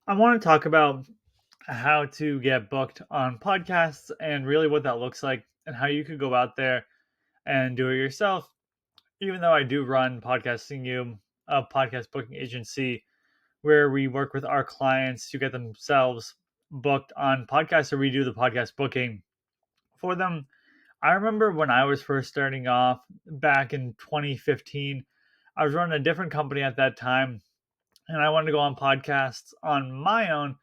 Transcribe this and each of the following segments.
I want to talk about how to get booked on podcasts and really what that looks like and how you could go out there and do it yourself. Even though I do run Podcasting You, a podcast booking agency where we work with our clients to get themselves booked on podcasts or we do the podcast booking for them. I remember when I was first starting off back in 2015, I was running a different company at that time and I wanted to go on podcasts on my own,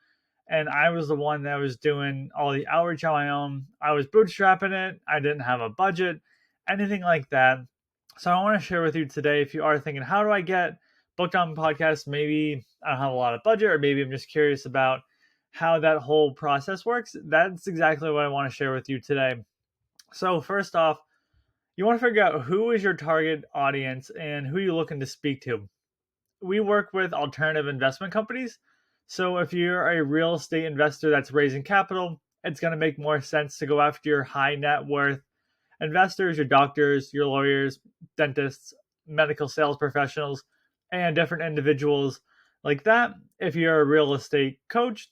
and I was the one that was doing all the outreach on my own. I was bootstrapping it. I didn't have a budget, anything like that. So I want to share with you today if you are thinking, how do I get booked on podcasts? Maybe I don't have a lot of budget, or maybe I'm just curious about how that whole process works. That's exactly what I want to share with you today. So, first off, you want to figure out who is your target audience and who you're looking to speak to. We work with alternative investment companies. So if you're a real estate investor that's raising capital, it's going to make more sense to go after your high net worth investors, your doctors, your lawyers, dentists, medical sales professionals, and different individuals like that. If you're a real estate coach,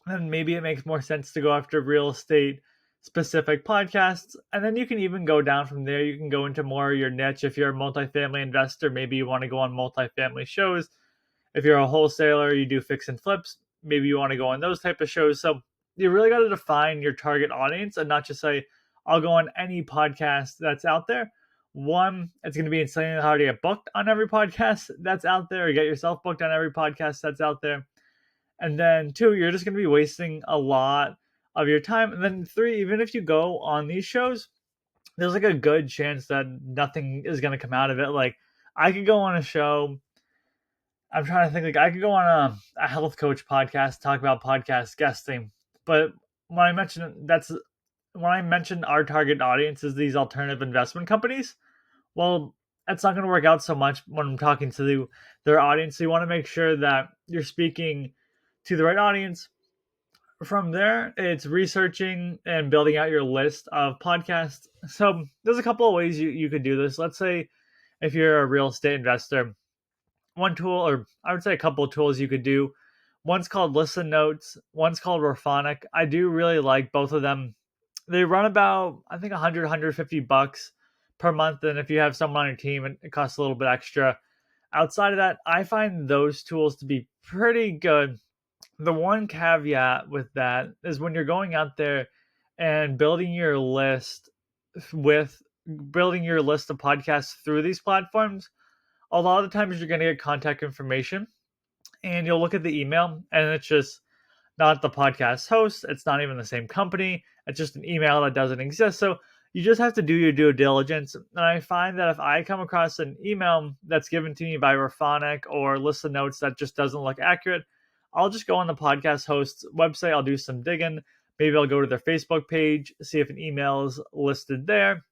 then maybe it makes more sense to go after real estate specific podcasts. And then you can even go down from there. You can go into more your niche. If you're a multifamily investor, maybe you want to go on multifamily shows. If you're a wholesaler, you do fix and flips, maybe you want to go on those type of shows. So you really got to define your target audience and not just say, I'll go on any podcast that's out there. One, it's going to be insanely hard to get booked on every podcast that's out there, or get yourself booked on every podcast that's out there. And then two, you're just going to be wasting a lot of your time. And then three, even if you go on these shows, there's like a good chance that nothing is going to come out of it. Like I could go on a show. I'm trying to think, like I could go on a health coach podcast, talk about podcast guesting. But when I mentioned our target audience is these alternative investment companies, well, that's not going to work out so much when I'm talking to their audience. So you want to make sure that you're speaking to the right audience. From there, it's researching and building out your list of podcasts. So there's a couple of ways you could do this. Let's say if you're a real estate investor, one tool, or I would say a couple of tools you could do. One's called Listen Notes, one's called Raphonic. I do really like both of them. They run about, I think, 150 bucks per month. And if you have someone on your team, it costs a little bit extra. Outside of that, I find those tools to be pretty good. The one caveat with that is when you're going out there and building your list of podcasts through these platforms, a lot of the times you're going to get contact information and you'll look at the email and it's just not the podcast host. It's not even the same company. It's just an email that doesn't exist. So you just have to do your due diligence. And I find that if I come across an email that's given to me by Raphonic or Listen Notes that just doesn't look accurate, I'll just go on the podcast host's website. I'll do some digging. Maybe I'll go to their Facebook page, see if an email is listed there.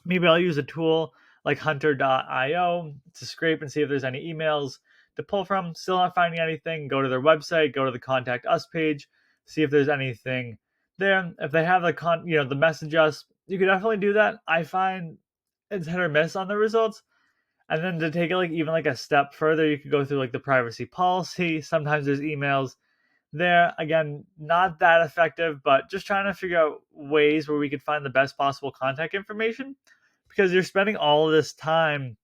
Maybe I'll use a tool like hunter.io to scrape and see if there's any emails to pull from. Still not finding anything, go to their website, go to the contact us page, see if there's anything there. If they have the message us, you can definitely do that. I find it's hit or miss on the results. And then to take it even a step further, you could go through the privacy policy. Sometimes there's emails there. Again, not that effective, but just trying to figure out ways where we could find the best possible contact information, because you're spending all of this time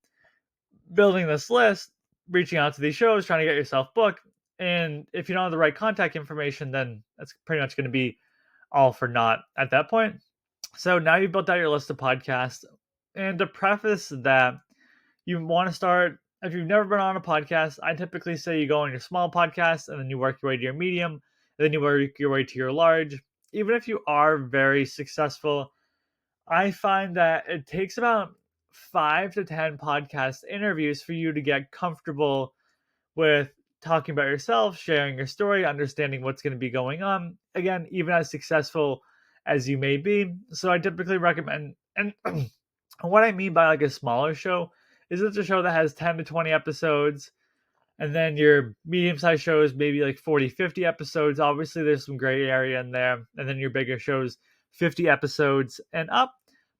building this list, reaching out to these shows, trying to get yourself booked. And if you don't have the right contact information, then that's pretty much going to be all for naught at that point. So now you've built out your list of podcasts. And to preface that, you want to start, if you've never been on a podcast, I typically say you go on your small podcast and then you work your way to your medium, and then you work your way to your large. Even if you are very successful, I find that it takes about 5 to 10 podcast interviews for you to get comfortable with talking about yourself, sharing your story, understanding what's going to be going on. Again, even as successful as you may be. So I typically recommend, and what I mean by a smaller show is it's a show that has 10 to 20 episodes. And then your medium-sized shows, maybe 40, 50 episodes. Obviously, there's some gray area in there. And then your bigger shows, 50 episodes and up.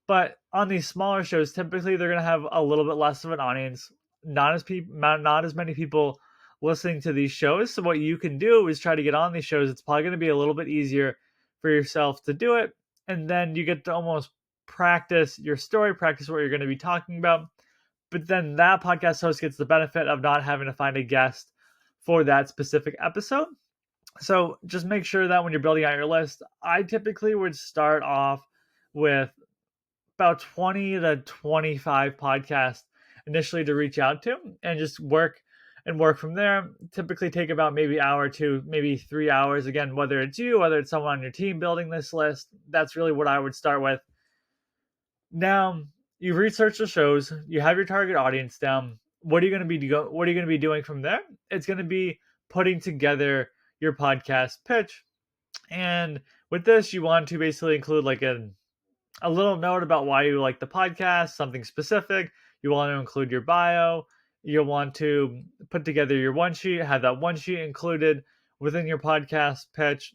But on these smaller shows, typically they're going to have a little bit less of an audience. Not as many people listening to these shows. So what you can do is try to get on these shows. It's probably going to be a little bit easier for yourself to do it. And then you get to almost practice your story, practice what you're going to be talking about. But then that podcast host gets the benefit of not having to find a guest for that specific episode. So just make sure that when you're building out your list, I typically would start off with about 20 to 25 podcasts initially to reach out to, and just work from there. Typically take about maybe an hour to maybe 3 hours. Again, whether it's you, whether it's someone on your team building this list, that's really what I would start with. Now, you've researched the shows, you have your target audience down. What are you going to be doing from there? It's going to be putting together your podcast pitch. And with this, you want to basically include like a little note about why you like the podcast, something specific. You want to include your bio. You'll want to put together your one sheet, have that one sheet included within your podcast pitch,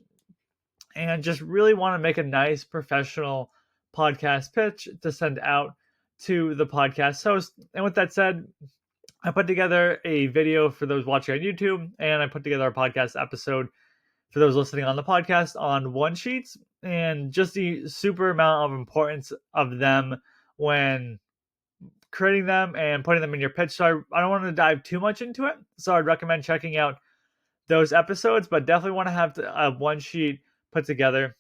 and just really want to make a nice professional podcast pitch to send out to the podcast host. And with that said, I put together a video for those watching on YouTube, and I put together a podcast episode for those listening on the podcast on one sheets, and just the super amount of importance of them when creating them and putting them in your pitch. So I don't want to dive too much into it. So I'd recommend checking out those episodes, but definitely want to have a one sheet put together.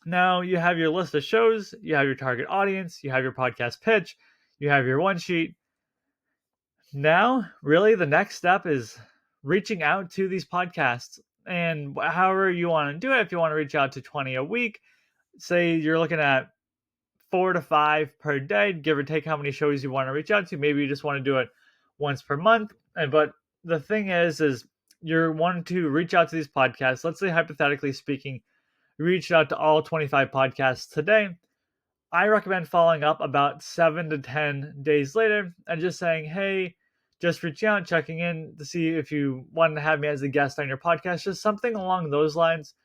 Now you have your list of shows, you have your target audience, you have your podcast pitch, you have your one sheet. Now, really, the next step is reaching out to these podcasts. And however you want to do it, if you want to reach out to 20 a week, say you're looking at 4 to 5 per day, give or take how many shows you want to reach out to. Maybe you just want to do it once per month. But the thing is you're wanting to reach out to these podcasts. Let's say, hypothetically speaking, you reached out to all 25 podcasts today. I recommend following up about 7 to 10 days later and just saying, hey, just reaching out, checking in to see if you want to have me as a guest on your podcast, just something along those lines.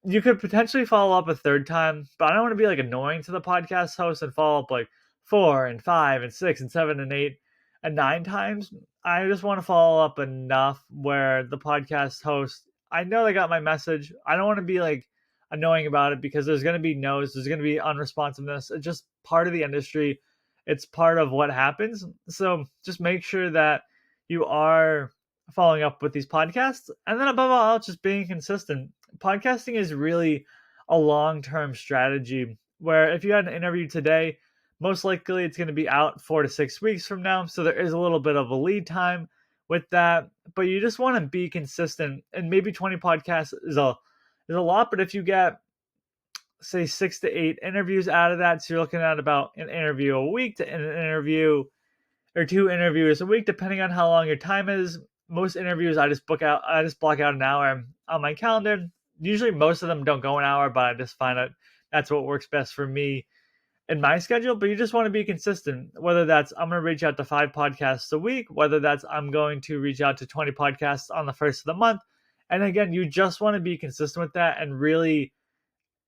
You could potentially follow up a third time, but I don't want to be like annoying to the podcast host and follow up like 4 and 5 and 6 and 7 and 8 and 9 times. I just want to follow up enough where the podcast host, I know they got my message. I don't want to be like annoying about it, because there's going to be no's, there's going to be unresponsiveness. It's just part of the industry. It's part of what happens. So just make sure that you are following up with these podcasts. And then above all, just being consistent. Podcasting is really a long-term strategy, where if you had an interview today, most likely it's going to be out 4 to 6 weeks from now. So there is a little bit of a lead time with that, but you just want to be consistent. And maybe 20 podcasts is a lot, but if you get, say, 6 to 8 interviews out of that, so you're looking at about an interview a week to an interview or 2 interviews a week, depending on how long your time is. Most interviews I just block out an hour on my calendar. Usually most of them don't go an hour, but I just find that that's what works best for me in my schedule. But you just want to be consistent, whether that's I'm going to reach out to 5 podcasts a week, whether that's I'm going to reach out to 20 podcasts on the first of the month. And again, you just want to be consistent with that, and really,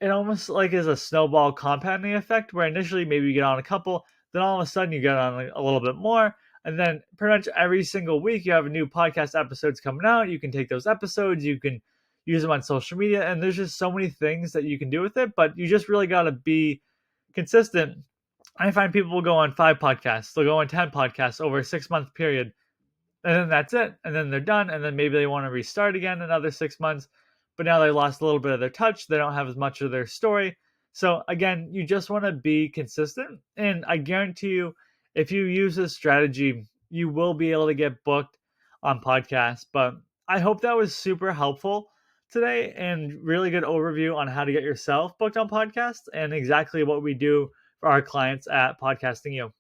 it almost like is a snowball compounding effect, where initially maybe you get on a couple, then all of a sudden you get on like a little bit more. And then pretty much every single week you have new podcast episodes coming out. You can take those episodes, you can use them on social media, and there's just so many things that you can do with it, but you just really got to be consistent. I find people will go on 5 podcasts, they'll go on 10 podcasts over a 6-month period, and then that's it. And then they're done. And then maybe they want to restart again another 6 months, but now they lost a little bit of their touch. They don't have as much of their story. So again, you just want to be consistent. And I guarantee you, if you use this strategy, you will be able to get booked on podcasts. But I hope that was super helpful today, and really good overview on how to get yourself booked on podcasts and exactly what we do for our clients at Podcasting You.